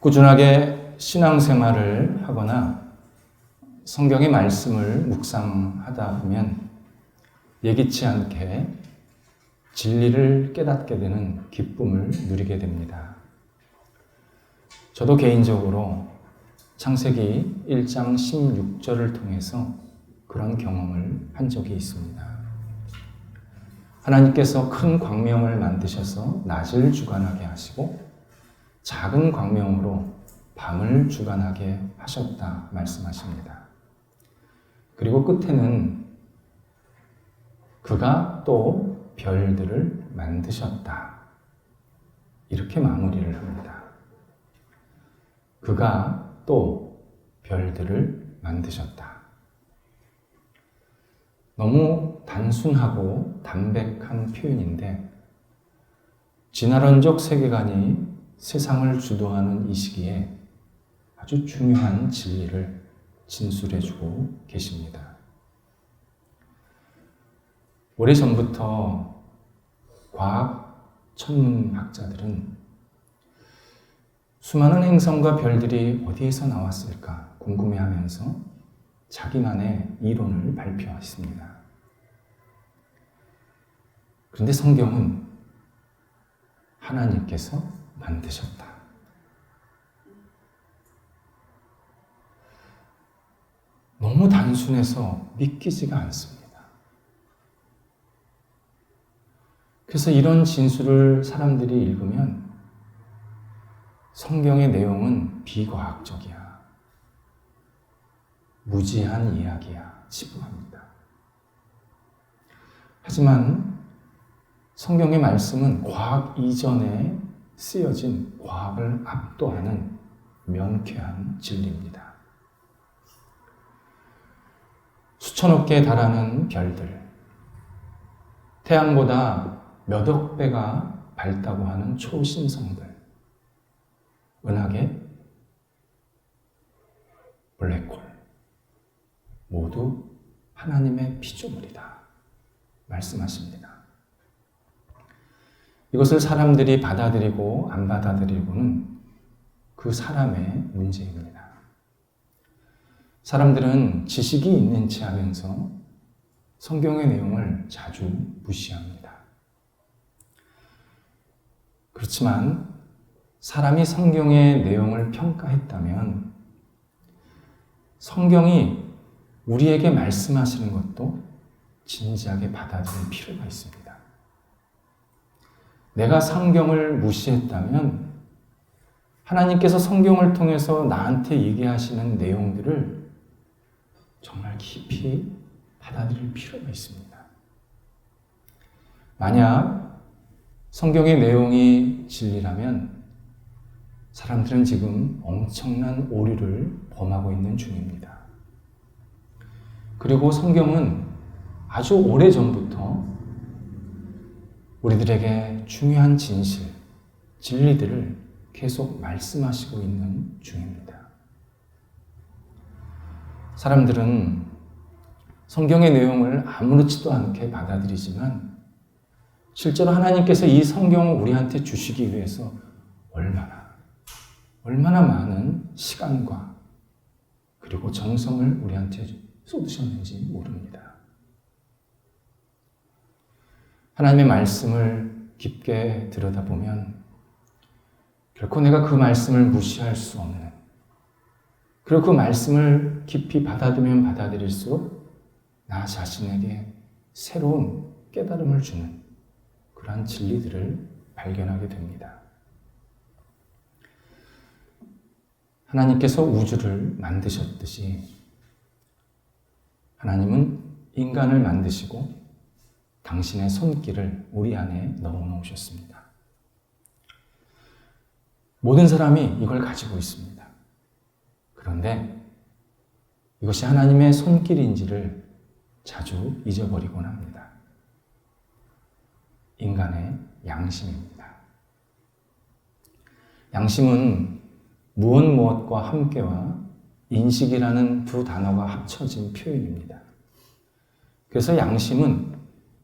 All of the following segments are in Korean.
꾸준하게 신앙생활을 하거나 성경의 말씀을 묵상하다 보면 예기치 않게 진리를 깨닫게 되는 기쁨을 누리게 됩니다. 저도 개인적으로 창세기 1장 16절을 통해서 그런 경험을 한 적이 있습니다. 하나님께서 큰 광명을 만드셔서 낮을 주관하게 하시고 작은 광명으로 밤을 주관하게 하셨다 말씀하십니다. 그리고 끝에는 그가 또 별들을 만드셨다. 이렇게 마무리를 합니다. 그가 또 별들을 만드셨다. 너무 단순하고 담백한 표현인데 진화론적 세계관이 세상을 주도하는 이 시기에 아주 중요한 진리를 진술해주고 계십니다. 오래전부터 과학 천문학자들은 수많은 행성과 별들이 어디에서 나왔을까 궁금해하면서 자기만의 이론을 발표했습니다. 그런데 성경은 하나님께서 만드셨다. 너무 단순해서 믿기지가 않습니다. 그래서 이런 진술을 사람들이 읽으면 성경의 내용은 비과학적이야. 무지한 이야기야. 치부합니다. 하지만 성경의 말씀은 과학 이전에 쓰여진 과학을 압도하는 명쾌한 진리입니다. 수천억 개에 달하는 별들, 태양보다 몇억 배가 밝다고 하는 초신성들, 은하계, 블랙홀, 모두 하나님의 피조물이다 말씀하십니다. 이것을 사람들이 받아들이고 안 받아들이고는 그 사람의 문제입니다. 사람들은 지식이 있는 체 하면서 성경의 내용을 자주 무시합니다. 그렇지만 사람이 성경의 내용을 평가했다면 성경이 우리에게 말씀하시는 것도 진지하게 받아들일 필요가 있습니다. 내가 성경을 무시했다면 하나님께서 성경을 통해서 나한테 얘기하시는 내용들을 정말 깊이 받아들일 필요가 있습니다. 만약 성경의 내용이 진리라면 사람들은 지금 엄청난 오류를 범하고 있는 중입니다. 그리고 성경은 아주 오래전부터 우리들에게 중요한 진실, 진리들을 계속 말씀하시고 있는 중입니다. 사람들은 성경의 내용을 아무렇지도 않게 받아들이지만 실제로 하나님께서 이 성경을 우리한테 주시기 위해서 얼마나 많은 시간과 그리고 정성을 우리한테 쏟으셨는지 모릅니다. 하나님의 말씀을 깊게 들여다보면 결코 내가 그 말씀을 무시할 수 없는, 그리고 그 말씀을 깊이 받아들이면 받아들일수록 나 자신에게 새로운 깨달음을 주는 그러한 진리들을 발견하게 됩니다. 하나님께서 우주를 만드셨듯이 하나님은 인간을 만드시고 당신의 손길을 우리 안에 넣어놓으셨습니다. 모든 사람이 이걸 가지고 있습니다. 그런데 이것이 하나님의 손길인지를 자주 잊어버리곤 합니다. 인간의 양심입니다. 양심은 무엇과 함께와 인식이라는 두 단어가 합쳐진 표현입니다. 그래서 양심은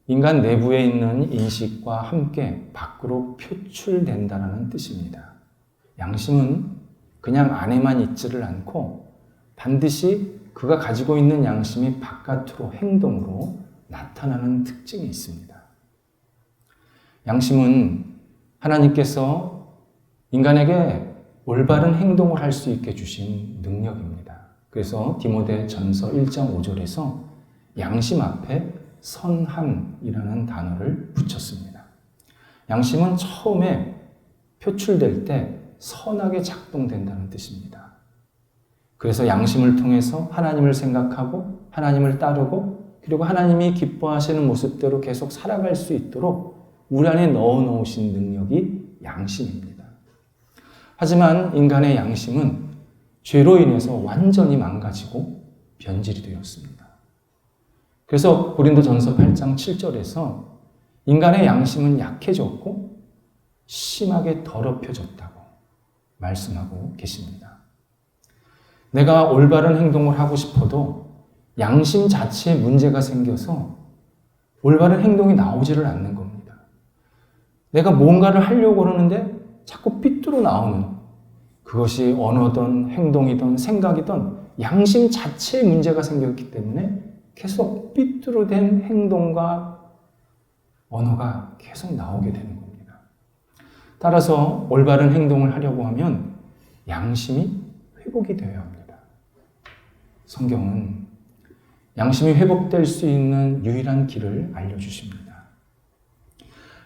인간 내부에 있는 인식과 함께 밖으로 표출된다는 뜻입니다. 양심은 그냥 안에만 있지를 않고 반드시 그가 가지고 있는 양심이 바깥으로 행동으로 나타나는 특징이 있습니다. 양심은 하나님께서 인간에게 올바른 행동을 할 수 있게 주신 능력입니다. 그래서 디모데전서 1장 5절에서 양심 앞에 선함이라는 단어를 붙였습니다. 양심은 처음에 표출될 때 선하게 작동된다는 뜻입니다. 그래서 양심을 통해서 하나님을 생각하고 하나님을 따르고 그리고 하나님이 기뻐하시는 모습대로 계속 살아갈 수 있도록 우리 안에 넣어놓으신 능력이 양심입니다. 하지만 인간의 양심은 죄로 인해서 완전히 망가지고 변질이 되었습니다. 그래서 고린도전서 8장 7절에서 인간의 양심은 약해졌고 심하게 더럽혀졌다고 말씀하고 계십니다. 내가 올바른 행동을 하고 싶어도 양심 자체에 문제가 생겨서 올바른 행동이 나오지를 않는 겁니다. 내가 뭔가를 하려고 그러는데 자꾸 삐뚤어 나오는, 그것이 언어든 행동이든 생각이든 양심 자체에 문제가 생겼기 때문에 계속 삐뚤어된 행동과 언어가 계속 나오게 되는 겁니다. 따라서 올바른 행동을 하려고 하면 양심이 회복이 되어야 합니다. 성경은 양심이 회복될 수 있는 유일한 길을 알려주십니다.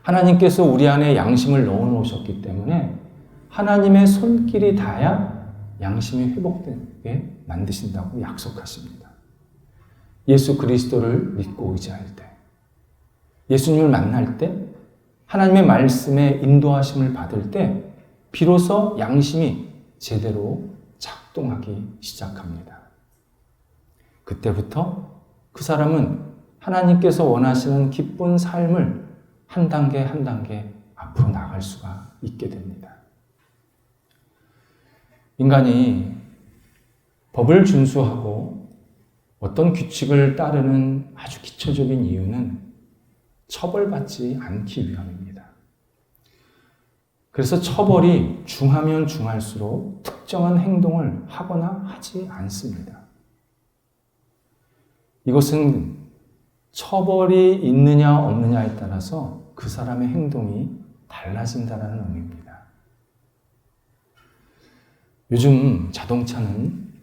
하나님께서 우리 안에 양심을 넣어놓으셨기 때문에 하나님의 손길이 닿아야 양심이 회복되게 만드신다고 약속하십니다. 예수 그리스도를 믿고 의지할 때, 예수님을 만날 때, 하나님의 말씀에 인도하심을 받을 때 비로소 양심이 제대로 작동하기 시작합니다. 그때부터 그 사람은 하나님께서 원하시는 기쁜 삶을 한 단계 한 단계 앞으로 나갈 수가 있게 됩니다. 인간이 법을 준수하고 어떤 규칙을 따르는 아주 기초적인 이유는 처벌받지 않기 위함입니다. 그래서 처벌이 중하면 중할수록 특정한 행동을 하거나 하지 않습니다. 이것은 처벌이 있느냐 없느냐에 따라서 그 사람의 행동이 달라진다는 의미입니다. 요즘 자동차는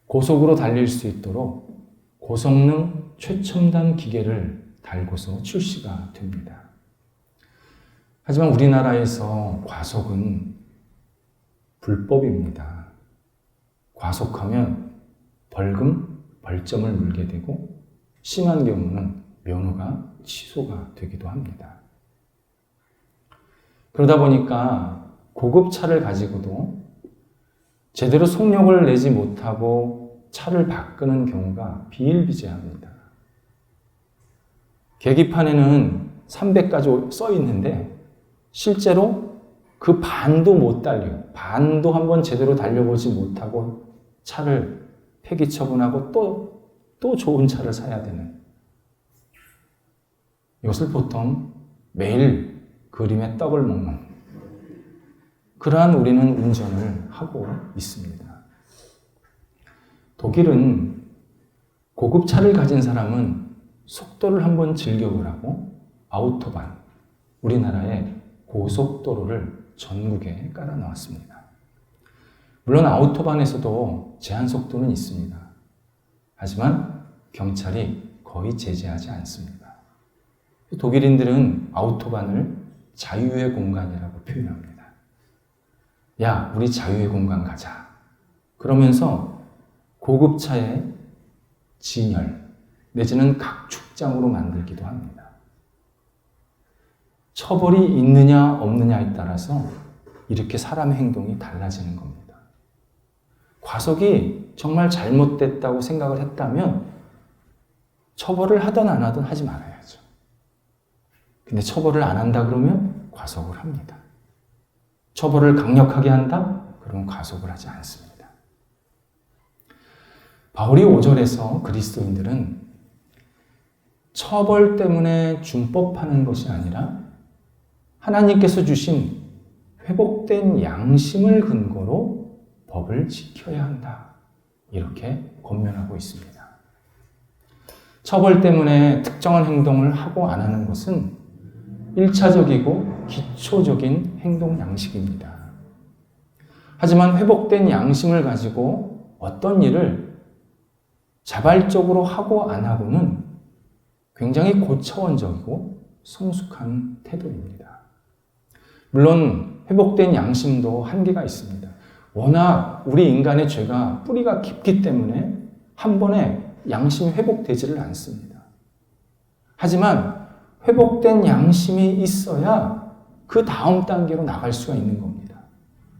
고속으로 달릴 수 있도록 고성능 최첨단 기계를 달고서 출시가 됩니다. 하지만 우리나라에서 과속은 불법입니다. 과속하면 벌금, 벌점을 물게 되고 심한 경우는 면허가 취소가 되기도 합니다. 그러다 보니까 고급차를 가지고도 제대로 속력을 내지 못하고 차를 바꾸는 경우가 비일비재합니다. 계기판에는 300까지 써 있는데 실제로 그 반도 못 달려, 반도 한번 제대로 달려보지 못하고 차를 폐기 처분하고 또 좋은 차를 사야 되는, 이것을 보통 매일 그림의 떡을 먹는 그러한 우리는 운전을 하고 있습니다. 독일은 고급차를 가진 사람은 속도를 한번 즐겨보라고 아우토반, 우리나라의 고속도로를 전국에 깔아놓았습니다. 물론 아우토반에서도 제한 속도는 있습니다. 하지만 경찰이 거의 제재하지 않습니다. 독일인들은 아우토반을 자유의 공간이라고 표현합니다. 야, 우리 자유의 공간 가자. 그러면서 고급차의 진열 내지는 각축장으로 만들기도 합니다. 처벌이 있느냐 없느냐에 따라서 이렇게 사람의 행동이 달라지는 겁니다. 과속이 정말 잘못됐다고 생각을 했다면 처벌을 하든 안 하든 하지 말아야죠. 근데 처벌을 안 한다 그러면 과속을 합니다. 처벌을 강력하게 한다? 그러면 과속을 하지 않습니다. 바울이 5절에서 그리스도인들은 처벌 때문에 준법하는 것이 아니라 하나님께서 주신 회복된 양심을 근거로 법을 지켜야 한다. 이렇게 권면하고 있습니다. 처벌 때문에 특정한 행동을 하고 안 하는 것은 1차적이고 기초적인 행동 양식입니다. 하지만 회복된 양심을 가지고 어떤 일을 자발적으로 하고 안 하고는 굉장히 고차원적이고 성숙한 태도입니다. 물론 회복된 양심도 한계가 있습니다. 워낙 우리 인간의 죄가 뿌리가 깊기 때문에 한 번에 양심이 회복되지를 않습니다. 하지만 회복된 양심이 있어야 그 다음 단계로 나갈 수가 있는 겁니다.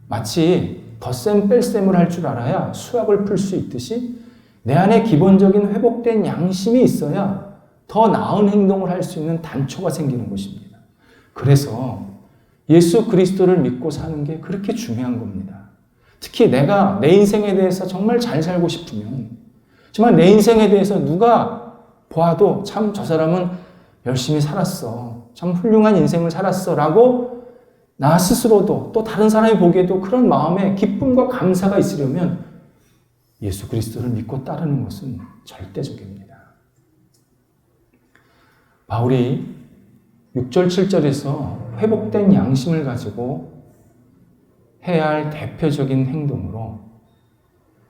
마치 덧셈 뺄셈을 할 줄 알아야 수학을 풀 수 있듯이 내 안에 기본적인 회복된 양심이 있어야 더 나은 행동을 할 수 있는 단초가 생기는 것입니다. 그래서 예수 그리스도를 믿고 사는 게 그렇게 중요한 겁니다. 특히 내가 내 인생에 대해서 정말 잘 살고 싶으면, 정말 내 인생에 대해서 누가 보아도 참 저 사람은 열심히 살았어, 참 훌륭한 인생을 살았어 라고 나 스스로도 또 다른 사람이 보기에도 그런 마음에 기쁨과 감사가 있으려면 예수 그리스도를 믿고 따르는 것은 절대적입니다. 바울이 6절 7절에서 회복된 양심을 가지고 해야 할 대표적인 행동으로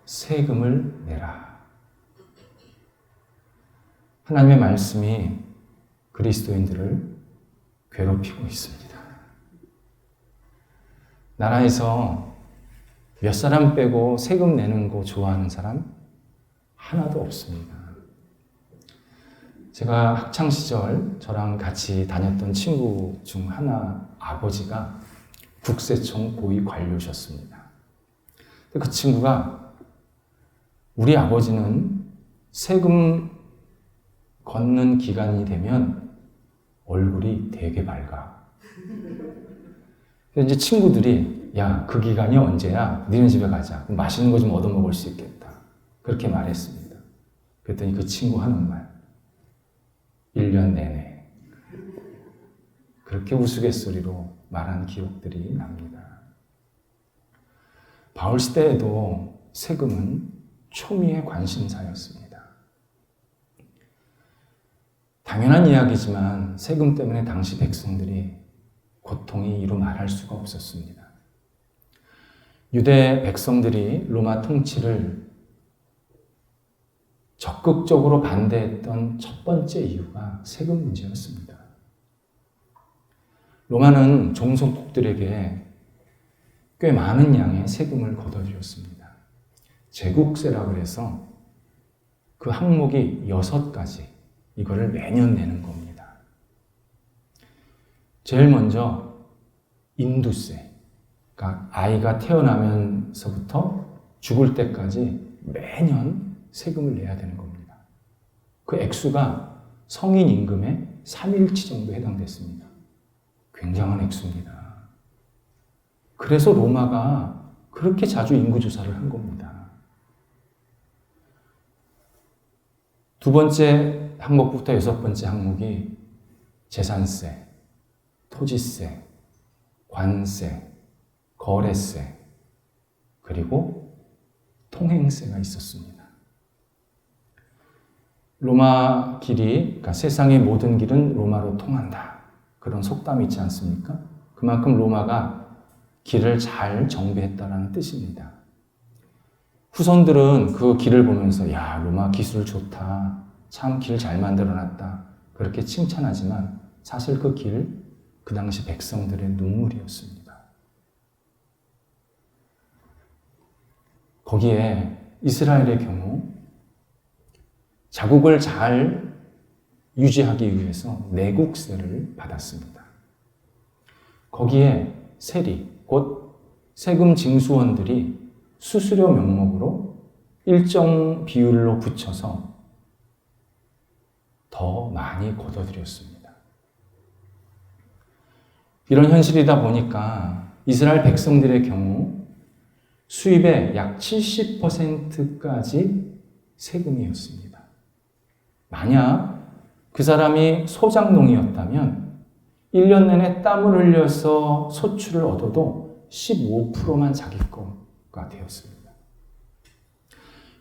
세금을 내라. 하나님의 말씀이 그리스도인들을 괴롭히고 있습니다. 나라에서 몇 사람 빼고 세금 내는 거 좋아하는 사람 하나도 없습니다. 제가 학창시절 저랑 같이 다녔던 친구 중 하나 아버지가 국세청 고위 관료셨습니다. 그 친구가 우리 아버지는 세금 걷는 기간이 되면 얼굴이 되게 밝아. 이제 친구들이 야, 그 기간이 언제야? 니네 집에 가자. 맛있는 거 좀 얻어먹을 수 있겠다. 그렇게 말했습니다. 그랬더니 그 친구 하는 말. 1년 내내. 그렇게 우스갯소리로 말한 기억들이 납니다. 바울 시대에도 세금은 초미의 관심사였습니다. 당연한 이야기지만 세금 때문에 당시 백성들이 고통이 이루 말할 수가 없었습니다. 유대 백성들이 로마 통치를 적극적으로 반대했던 첫 번째 이유가 세금 문제였습니다. 로마는 종속국들에게 꽤 많은 양의 세금을 걷어들였습니다. 제국세라고 해서 그 항목이 6가지, 이거를 매년 내는 겁니다. 제일 먼저 인두세, 그러니까 아이가 태어나면서부터 죽을 때까지 매년 세금을 내야 되는 겁니다. 그 액수가 성인 임금의 3일치 정도에 해당됐습니다. 굉장한 액수입니다. 그래서 로마가 그렇게 자주 인구조사를 한 겁니다. 두 번째 항목부터 6번째 항목이 재산세, 토지세, 관세, 거래세, 그리고 통행세가 있었습니다. 로마 길이, 그러니까 세상의 모든 길은 로마로 통한다. 그런 속담이 있지 않습니까? 그만큼 로마가 길을 잘 정비했다는 뜻입니다. 후손들은 그 길을 보면서 야, 로마 기술 좋다. 참 길 잘 만들어놨다. 그렇게 칭찬하지만 사실 그 길, 그 당시 백성들의 눈물이었습니다. 거기에 이스라엘의 경우 자국을 잘 유지하기 위해서 내국세를 받았습니다. 거기에 세리, 곧 세금 징수원들이 수수료 명목으로 일정 비율로 붙여서 더 많이 걷어들였습니다. 이런 현실이다 보니까 이스라엘 백성들의 경우 수입의 약 70%까지 세금이었습니다. 만약 그 사람이 소작농이었다면 1년 내내 땀을 흘려서 소출을 얻어도 15%만 자기 거, 기록가 되었습니다.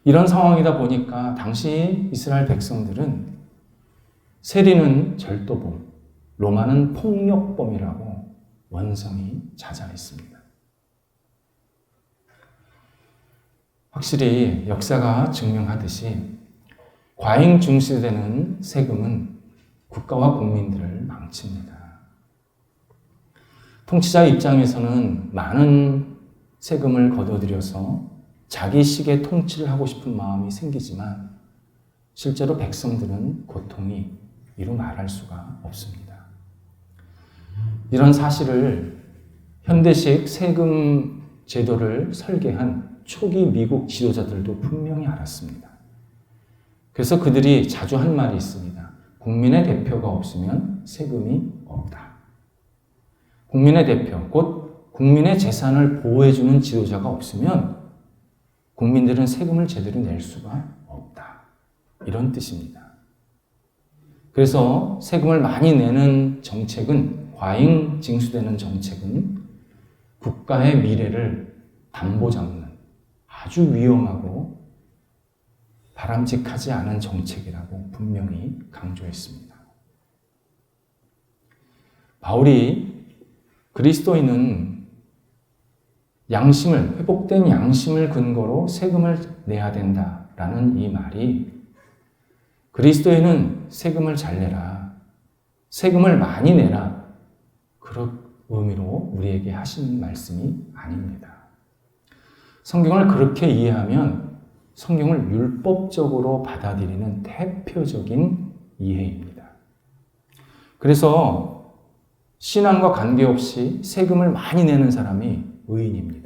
이런 상황이다 보니까 당시 이스라엘 백성들은 세리는 절도범, 로마는 폭력범이라고 원성이 자자했습니다. 확실히 역사가 증명하듯이 과잉 중시되는 세금은 국가와 국민들을 망칩니다. 통치자 입장에서는 많은 세금을 거둬들여서 자기식의 통치를 하고 싶은 마음이 생기지만 실제로 백성들은 고통이 이루 말할 수가 없습니다. 이런 사실을 현대식 세금 제도를 설계한 초기 미국 지도자들도 분명히 알았습니다. 그래서 그들이 자주 한 말이 있습니다. 국민의 대표가 없으면 세금이 없다. 국민의 대표, 곧 국민의 재산을 보호해주는 지도자가 없으면 국민들은 세금을 제대로 낼 수가 없다. 이런 뜻입니다. 그래서 세금을 많이 내는 정책은, 과잉 징수되는 정책은 국가의 미래를 담보 잡는 아주 위험하고 바람직하지 않은 정책이라고 분명히 강조했습니다. 바울이 그리스도인은 양심을, 회복된 양심을 근거로 세금을 내야 된다라는 이 말이 그리스도인은 세금을 잘 내라, 세금을 많이 내라, 그런 의미로 우리에게 하신 말씀이 아닙니다. 성경을 그렇게 이해하면 성경을 율법적으로 받아들이는 대표적인 이해입니다. 그래서 신앙과 관계없이 세금을 많이 내는 사람이 의인입니다.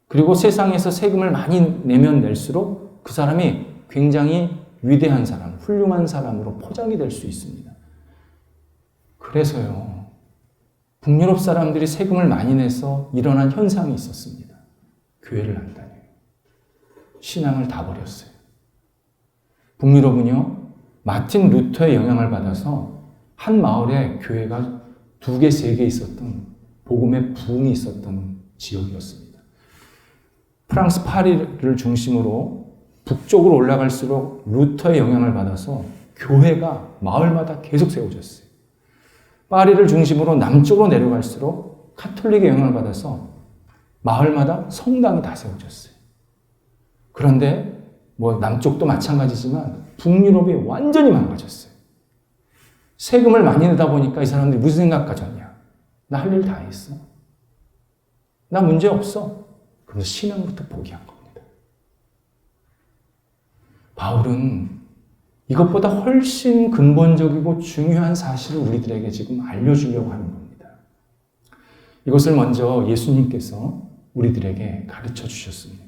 그리고 세상에서 세금을 많이 내면 낼수록 그 사람이 굉장히 위대한 사람, 훌륭한 사람으로 포장이 될 수 있습니다. 그래서요, 북유럽 사람들이 세금을 많이 내서 일어난 현상이 있었습니다. 교회를 안 다녀요. 신앙을 다 버렸어요. 북유럽은요, 마틴 루터의 영향을 받아서 한 마을에 교회가 2개, 3개 있었던, 복음의 부흥이 있었던 지역이었습니다. 프랑스 파리를 중심으로 북쪽으로 올라갈수록 루터의 영향을 받아서 교회가 마을마다 계속 세워졌어요. 파리를 중심으로 남쪽으로 내려갈수록 카톨릭의 영향을 받아서 마을마다 성당이 다 세워졌어요. 그런데 남쪽도 마찬가지지만 북유럽이 완전히 망가졌어요. 세금을 많이 내다 보니까 이 사람들이 무슨 생각 가졌냐? 나 할 일 다 했어. 나 문제 없어. 그래서 신앙부터 포기한 겁니다. 바울은 이것보다 훨씬 근본적이고 중요한 사실을 우리들에게 지금 알려주려고 하는 겁니다. 이것을 먼저 예수님께서 우리들에게 가르쳐 주셨습니다.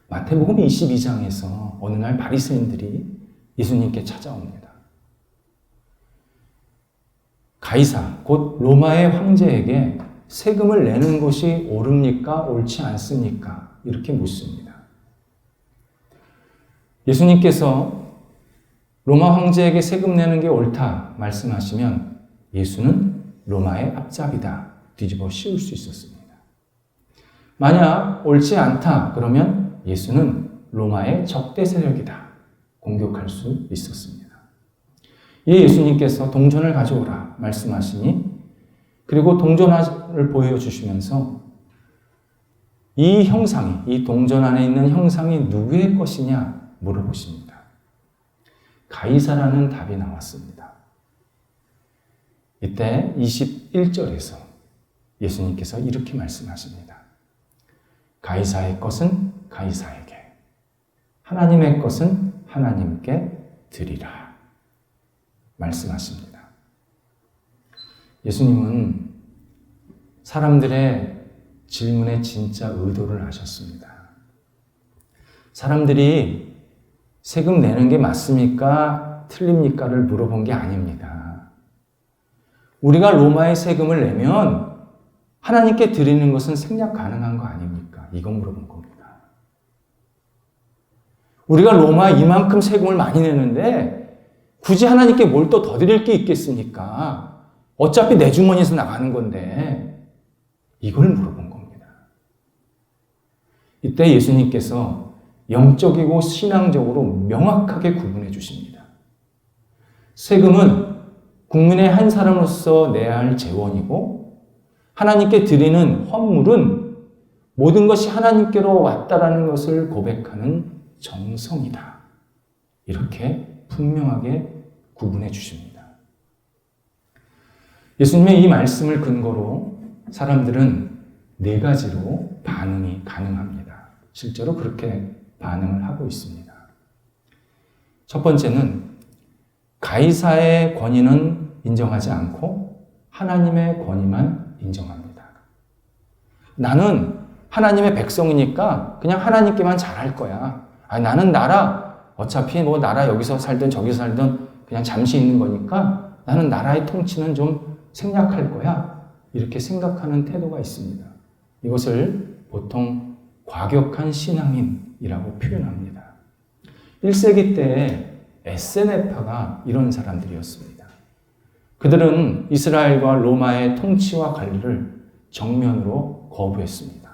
마태복음 22장에서 어느 날 바리새인들이 예수님께 찾아옵니다. 가이사, 곧 로마의 황제에게 세금을 내는 것이 옳습니까? 옳지 않습니까? 이렇게 묻습니다. 예수님께서 로마 황제에게 세금 내는 게 옳다 말씀하시면 예수는 로마의 앞잡이다 뒤집어 씌울 수 있었습니다. 만약 옳지 않다 그러면 예수는 로마의 적대 세력이다 공격할 수 있었습니다. 이 예수님께서 동전을 가져오라 말씀하시니 그리고 동전을 보여주시면서 이 형상이, 이 동전 안에 있는 형상이 누구의 것이냐 물어보십니다. 가이사라는 답이 나왔습니다. 이때 21절에서 예수님께서 이렇게 말씀하십니다. 가이사의 것은 가이사에게, 하나님의 것은 하나님께 드리라 말씀하십니다. 예수님은 사람들의 질문에 진짜 의도를 아셨습니다. 사람들이 세금 내는 게 맞습니까? 틀립니까?를 물어본 게 아닙니다. 우리가 로마의 세금을 내면 하나님께 드리는 것은 생략 가능한 거 아닙니까? 이건 물어본 겁니다. 우리가 로마에 이만큼 세금을 많이 내는데 굳이 하나님께 뭘 또 더 드릴 게 있겠습니까? 어차피 내 주머니에서 나가는 건데 이걸 물어본 겁니다. 이때 예수님께서 영적이고 신앙적으로 명확하게 구분해 주십니다. 세금은 국민의 한 사람으로서 내야 할 재원이고 하나님께 드리는 헌물은 모든 것이 하나님께로 왔다라는 것을 고백하는 정성이다. 이렇게 분명하게 구분해 주십니다. 예수님의 이 말씀을 근거로 사람들은 네 가지로 반응이 가능합니다. 실제로 그렇게 반응을 하고 있습니다. 첫 번째는 가이사의 권위는 인정하지 않고 하나님의 권위만 인정합니다. 나는 하나님의 백성이니까 그냥 하나님께만 잘할 거야. 나는 나라, 어차피 뭐 나라 여기서 살든 저기서 살든 그냥 잠시 있는 거니까 나는 나라의 통치는 좀 생략할 거야. 이렇게 생각하는 태도가 있습니다. 이것을 보통 과격한 신앙인이라고 표현합니다. 1세기 때 에세네파가 이런 사람들이었습니다. 그들은 이스라엘과 로마의 통치와 관리를 정면으로 거부했습니다.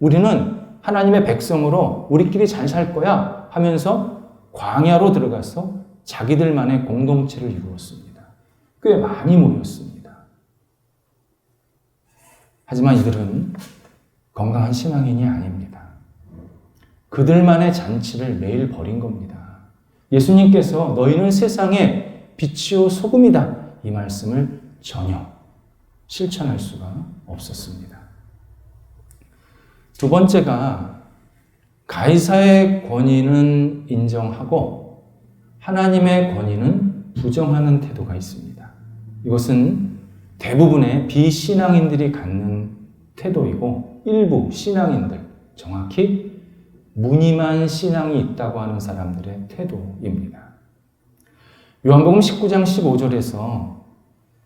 우리는 하나님의 백성으로 우리끼리 잘 살 거야 하면서 광야로 들어가서 자기들만의 공동체를 이루었습니다. 꽤 많이 모였습니다. 하지만 이들은 건강한 신앙인이 아닙니다. 그들만의 잔치를 매일 벌인 겁니다. 예수님께서 너희는 세상의 빛이요 소금이다. 이 말씀을 전혀 실천할 수가 없었습니다. 두 번째가 가이사의 권위는 인정하고 하나님의 권위는 부정하는 태도가 있습니다. 이것은 대부분의 비신앙인들이 갖는 태도이고 일부 신앙인들, 정확히 무늬만 신앙이 있다고 하는 사람들의 태도입니다. 요한복음 19장 15절에서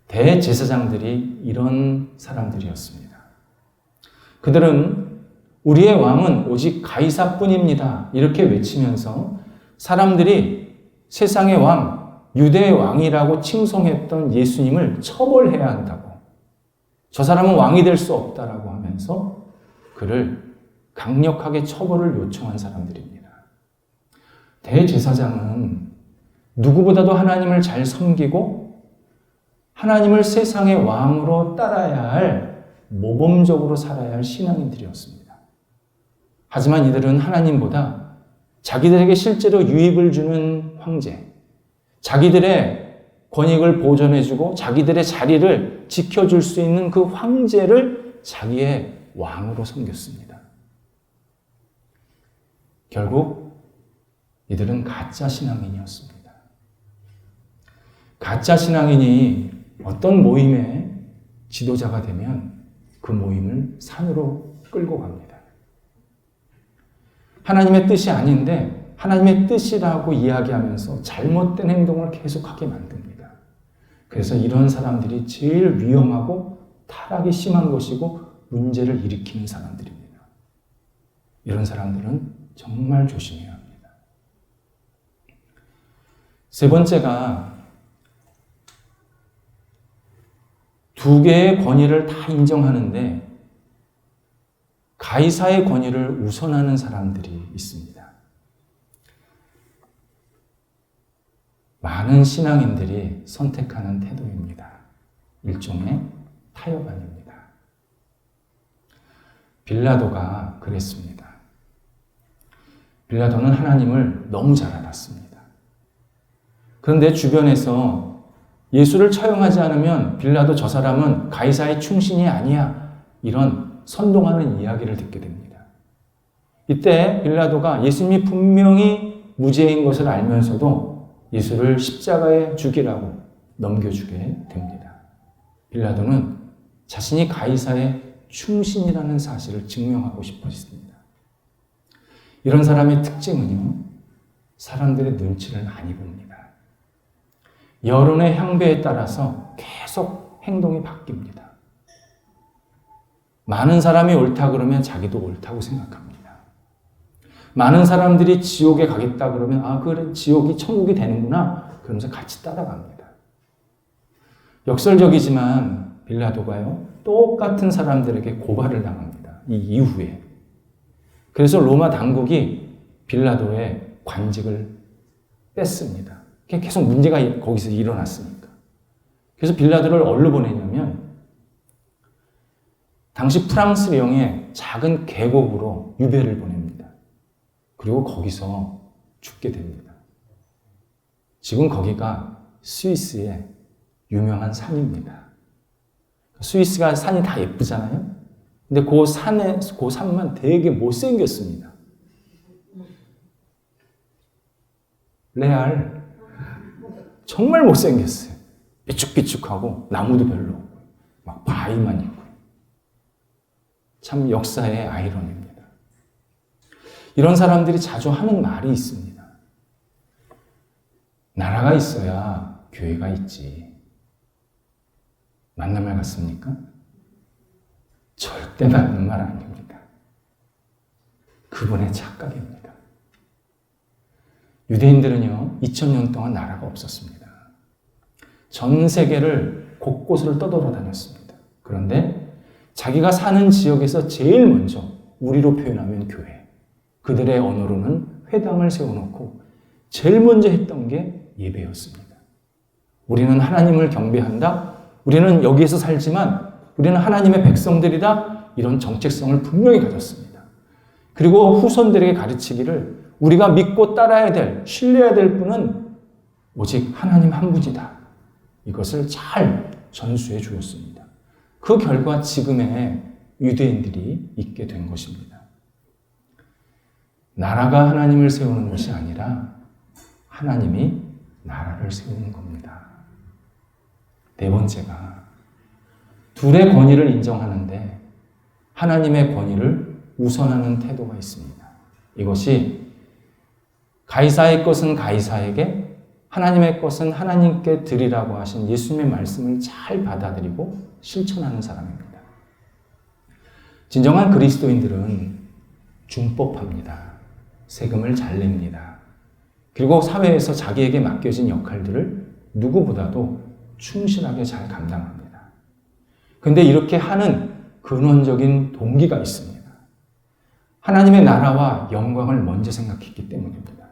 대제사장들이 이런 사람들이었습니다. 그들은 우리의 왕은 오직 가이사뿐입니다. 이렇게 외치면서 사람들이 세상의 왕, 유대의 왕이라고 칭송했던 예수님을 처벌해야 한다고, 저 사람은 왕이 될 수 없다라고 하면서 그를 강력하게 처벌을 요청한 사람들입니다. 대제사장은 누구보다도 하나님을 잘 섬기고 하나님을 세상의 왕으로 따라야 할, 모범적으로 살아야 할 신앙인들이었습니다. 하지만 이들은 하나님보다 자기들에게 실제로 유익을 주는 황제, 자기들의 권익을 보존해주고 자기들의 자리를 지켜줄 수 있는 그 황제를 자기의 왕으로 섬겼습니다. 결국 이들은 가짜 신앙인이었습니다. 가짜 신앙인이 어떤 모임의 지도자가 되면 그 모임을 산으로 끌고 갑니다. 하나님의 뜻이 아닌데 하나님의 뜻이라고 이야기하면서 잘못된 행동을 계속하게 만듭니다. 그래서 이런 사람들이 제일 위험하고 타락이 심한 것이고 문제를 일으키는 사람들입니다. 이런 사람들은 정말 조심해야 합니다. 세 번째가 두 개의 권위를 다 인정하는데 가이사의 권위를 우선하는 사람들이 있습니다. 많은 신앙인들이 선택하는 태도입니다. 일종의 타협안입니다. 빌라도가 그랬습니다. 빌라도는 하나님을 너무 잘 알았습니다. 그런데 주변에서 예수를 처형하지 않으면 빌라도 저 사람은 가이사의 충신이 아니야. 이런 선동하는 이야기를 듣게 됩니다. 이때 빌라도가 예수님이 분명히 무죄인 것을 알면서도 예수를 십자가에 죽이라고 넘겨주게 됩니다. 빌라도는 자신이 가이사의 충신이라는 사실을 증명하고 싶었습니다. 이런 사람의 특징은요, 사람들의 눈치를 많이 봅니다. 여론의 향배에 따라서 계속 행동이 바뀝니다. 많은 사람이 옳다 그러면 자기도 옳다고 생각합니다. 많은 사람들이 지옥에 가겠다 그러면 아 그래 지옥이 천국이 되는구나 그러면서 같이 따라갑니다. 역설적이지만 빌라도가요 똑같은 사람들에게 고발을 당합니다. 이 이후에 그래서 로마 당국이 빌라도의 관직을 뺐습니다. 계속 문제가 거기서 일어났으니까. 그래서 빌라도를 어디로 보내냐면 당시 프랑스령의 작은 계곡으로 유배를 보냅니다. 그리고 거기서 죽게 됩니다. 지금 거기가 스위스의 유명한 산입니다. 스위스가 산이 다 예쁘잖아요. 근데 그 산만 되게 못생겼습니다. 레알. 정말 못생겼어요. 삐쭉삐쭉하고 나무도 별로 없고 막 바위만 있고. 참 역사의 아이러니입니다. 이런 사람들이 자주 하는 말이 있습니다. 나라가 있어야 교회가 있지. 맞는 말 같습니까? 절대 맞는 말 아닙니다. 그분의 착각입니다. 유대인들은요, 2000년 동안 나라가 없었습니다. 전 세계를 곳곳을 떠돌아다녔습니다. 그런데 자기가 사는 지역에서 제일 먼저 우리로 표현하면 교회, 그들의 언어로는 회당을 세워놓고 제일 먼저 했던 게 예배였습니다. 우리는 하나님을 경배한다. 우리는 여기에서 살지만 우리는 하나님의 백성들이다. 이런 정체성을 분명히 가졌습니다. 그리고 후손들에게 가르치기를 우리가 믿고 따라야 될, 신뢰해야 될 분은 오직 하나님 한 분이다. 이것을 잘 전수해 주었습니다. 그 결과 지금의 유대인들이 있게 된 것입니다. 나라가 하나님을 세우는 것이 아니라 하나님이 나라를 세우는 겁니다. 네 번째가 둘의 권위를 인정하는데 하나님의 권위를 우선하는 태도가 있습니다. 이것이 가이사의 것은 가이사에게, 하나님의 것은 하나님께 드리라고 하신 예수님의 말씀을 잘 받아들이고 실천하는 사람입니다. 진정한 그리스도인들은 준법합니다. 세금을 잘 냅니다. 그리고 사회에서 자기에게 맡겨진 역할들을 누구보다도 충실하게 잘 감당합니다. 그런데 이렇게 하는 근원적인 동기가 있습니다. 하나님의 나라와 영광을 먼저 생각했기 때문입니다.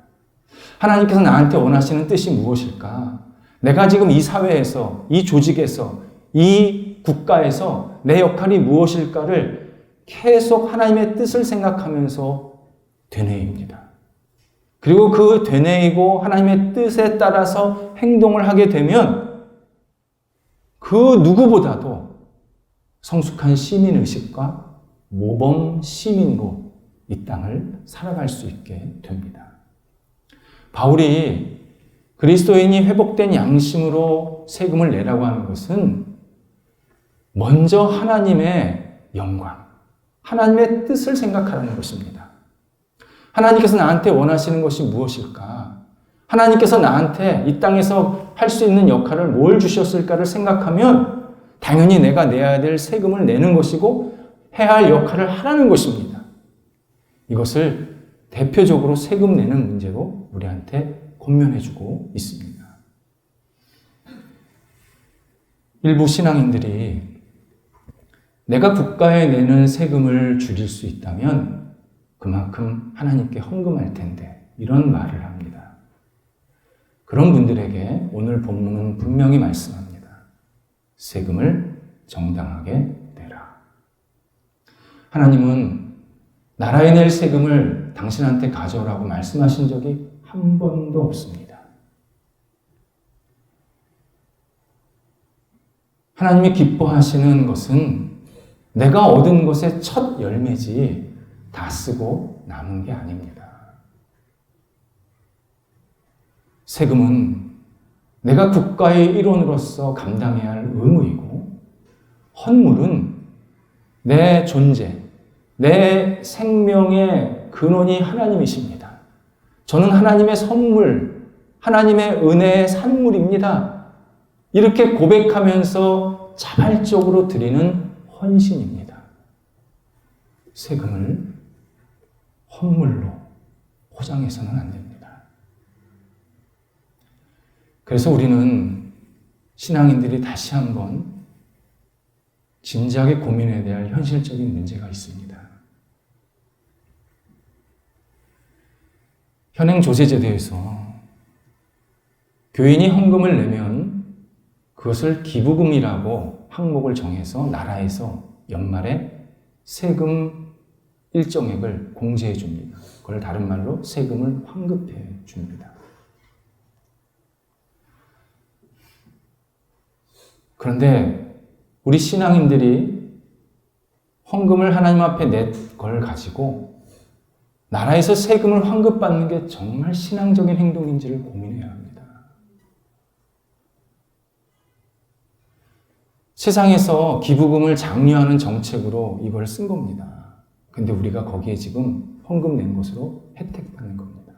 하나님께서 나한테 원하시는 뜻이 무엇일까? 내가 지금 이 사회에서, 이 조직에서, 이 국가에서 내 역할이 무엇일까를 계속 하나님의 뜻을 생각하면서 되뇌입니다. 그리고 그 되뇌이고 하나님의 뜻에 따라서 행동을 하게 되면 그 누구보다도 성숙한 시민의식과 모범 시민으로 이 땅을 살아갈 수 있게 됩니다. 바울이 그리스도인이 회복된 양심으로 세금을 내라고 하는 것은 먼저 하나님의 영광, 하나님의 뜻을 생각하라는 것입니다. 하나님께서 나한테 원하시는 것이 무엇일까? 하나님께서 나한테 이 땅에서 할 수 있는 역할을 뭘 주셨을까를 생각하면 당연히 내가 내야 될 세금을 내는 것이고 해야 할 역할을 하라는 것입니다. 이것을 대표적으로 세금 내는 문제로 우리한테 권면해주고 있습니다. 일부 신앙인들이 내가 국가에 내는 세금을 줄일 수 있다면 그만큼 하나님께 헌금할 텐데 이런 말을 합니다. 그런 분들에게 오늘 본문은 분명히 말씀합니다. 세금을 정당하게 내라. 하나님은 나라에 낼 세금을 당신한테 가져오라고 말씀하신 적이 한 번도 없습니다. 하나님이 기뻐하시는 것은 내가 얻은 것의 첫 열매지 다 쓰고 남은 게 아닙니다. 세금은 내가 국가의 일원으로서 감당해야 할 의무이고 헌물은 내 존재, 내 생명의 근원이 하나님이십니다. 저는 하나님의 선물, 하나님의 은혜의 산물입니다. 이렇게 고백하면서 자발적으로 드리는 헌신입니다. 세금을 헌물로 포장해서는 안 됩니다. 그래서 우리는 신앙인들이 다시 한번 진지하게 고민해야 될 현실적인 문제가 있습니다. 현행 조세제도에서 교인이 헌금을 내면 그것을 기부금이라고 항목을 정해서 나라에서 연말에 세금 일정액을 공제해 줍니다. 그걸 다른 말로 세금을 환급해 줍니다. 그런데 우리 신앙인들이 헌금을 하나님 앞에 낸 걸 가지고 나라에서 세금을 환급받는 게 정말 신앙적인 행동인지를 고민해야 합니다. 세상에서 기부금을 장려하는 정책으로 이걸 쓴 겁니다. 근데 우리가 거기에 지금 헌금 낸 것으로 혜택 받는 겁니다.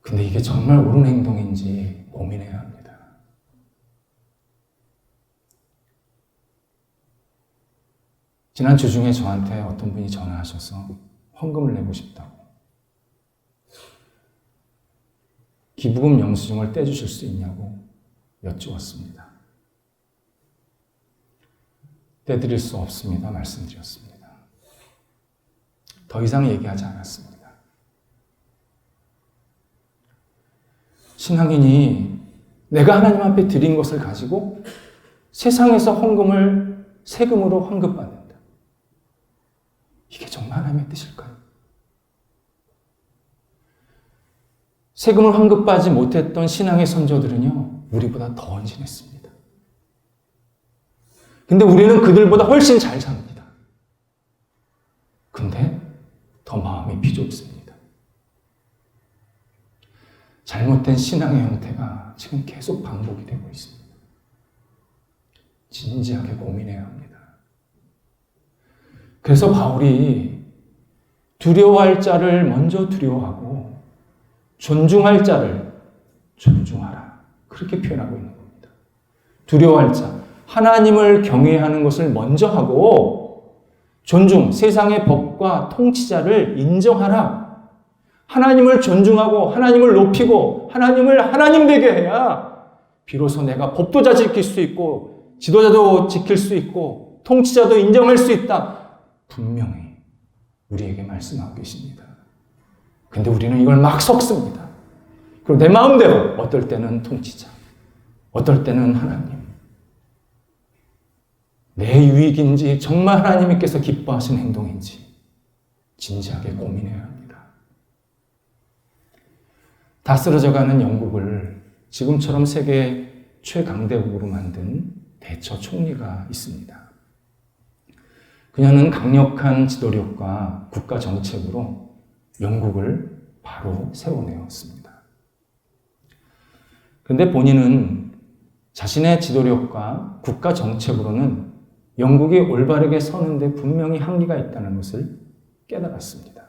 근데 이게 정말 옳은 행동인지 고민해야 합니다. 지난 주 중에 저한테 어떤 분이 전화하셔서 헌금을 내고 싶다고, 기부금 영수증을 떼주실 수 있냐고 여쭈었습니다. 떼드릴 수 없습니다. 말씀드렸습니다. 더 이상 얘기하지 않았습니다. 신앙인이 내가 하나님 앞에 드린 것을 가지고 세상에서 헌금을 세금으로 환급받는다. 이게 정말 하나님의 뜻일까요? 세금을 환급받지 못했던 신앙의 선조들은요, 우리보다 더 헌신했습니다. 근데 우리는 그들보다 훨씬 잘 삽니다. 근데 더 마음이 비좁습니다. 잘못된 신앙의 형태가 지금 계속 반복이 되고 있습니다. 진지하게 고민해야 합니다. 그래서 바울이 두려워할 자를 먼저 두려워하고 존중할 자를 존중하라, 그렇게 표현하고 있는 겁니다. 두려워할 자, 하나님을 경외하는 것을 먼저 하고 존중, 세상의 법과 통치자를 인정하라. 하나님을 존중하고 하나님을 높이고 하나님을 하나님 되게 해야 비로소 내가 법도자 지킬 수 있고 지도자도 지킬 수 있고 통치자도 인정할 수 있다. 분명히 우리에게 말씀하고 계십니다. 근데 우리는 이걸 막 섞습니다. 그리고 내 마음대로, 어떨 때는 통치자, 어떨 때는 하나님, 내 유익인지 정말 하나님께서 기뻐하시는 행동인지 진지하게 고민해야 합니다. 다 쓰러져가는 영국을 지금처럼 세계 최강대국으로 만든 대처 총리가 있습니다. 그녀는 강력한 지도력과 국가 정책으로 영국을 바로 세워내었습니다. 그런데 본인은 자신의 지도력과 국가 정책으로는 영국이 올바르게 서는데 분명히 한계가 있다는 것을 깨달았습니다.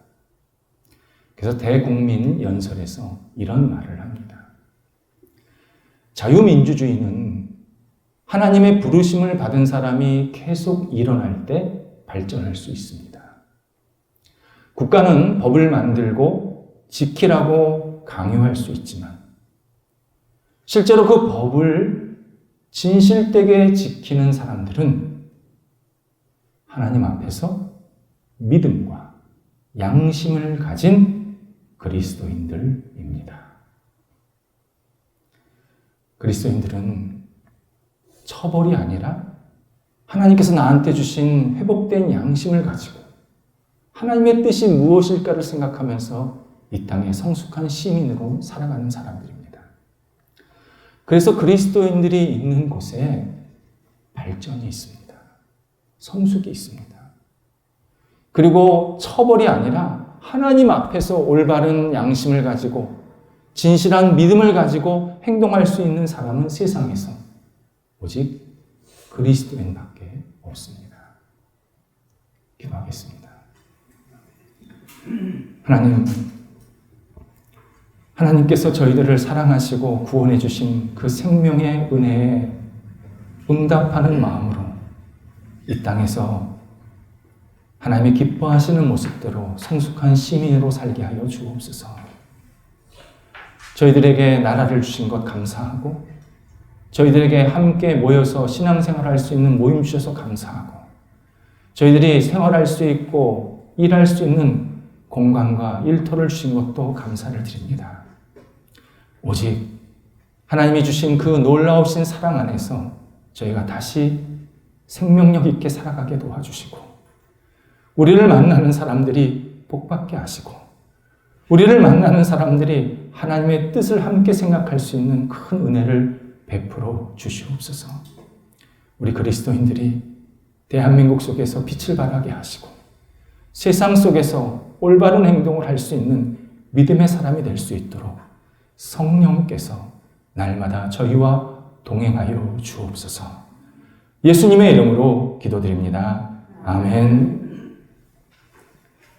그래서 대국민 연설에서 이런 말을 합니다. 자유민주주의는 하나님의 부르심을 받은 사람이 계속 일어날 때 발전할 수 있습니다. 국가는 법을 만들고 지키라고 강요할 수 있지만 실제로 그 법을 진실되게 지키는 사람들은 하나님 앞에서 믿음과 양심을 가진 그리스도인들입니다. 그리스도인들은 처벌이 아니라 하나님께서 나한테 주신 회복된 양심을 가지고 하나님의 뜻이 무엇일까를 생각하면서 이 땅의 성숙한 시민으로 살아가는 사람들입니다. 그래서 그리스도인들이 있는 곳에 발전이 있습니다. 성숙이 있습니다. 그리고 처벌이 아니라 하나님 앞에서 올바른 양심을 가지고 진실한 믿음을 가지고 행동할 수 있는 사람은 세상에서 오직 그리스도인밖에 없습니다. 기도하겠습니다. 하나님께서 저희들을 사랑하시고 구원해 주신 그 생명의 은혜에 응답하는 마음으로 이 땅에서 하나님의 기뻐하시는 모습대로 성숙한 시민으로 살게 하여 주옵소서. 저희들에게 나라를 주신 것 감사하고 저희들에게 함께 모여서 신앙생활할 수 있는 모임 주셔서 감사하고 저희들이 생활할 수 있고 일할 수 있는 공간과 일터를 주신 것도 감사를 드립니다. 오직 하나님이 주신 그 놀라우신 사랑 안에서 저희가 다시 생명력 있게 살아가게 도와주시고, 우리를 만나는 사람들이 복받게 하시고, 우리를 만나는 사람들이 하나님의 뜻을 함께 생각할 수 있는 큰 은혜를 베풀어 주시옵소서. 우리 그리스도인들이 대한민국 속에서 빛을 발하게 하시고, 세상 속에서 올바른 행동을 할 수 있는 믿음의 사람이 될 수 있도록 성령께서 날마다 저희와 동행하여 주옵소서. 예수님의 이름으로 기도드립니다. 아멘.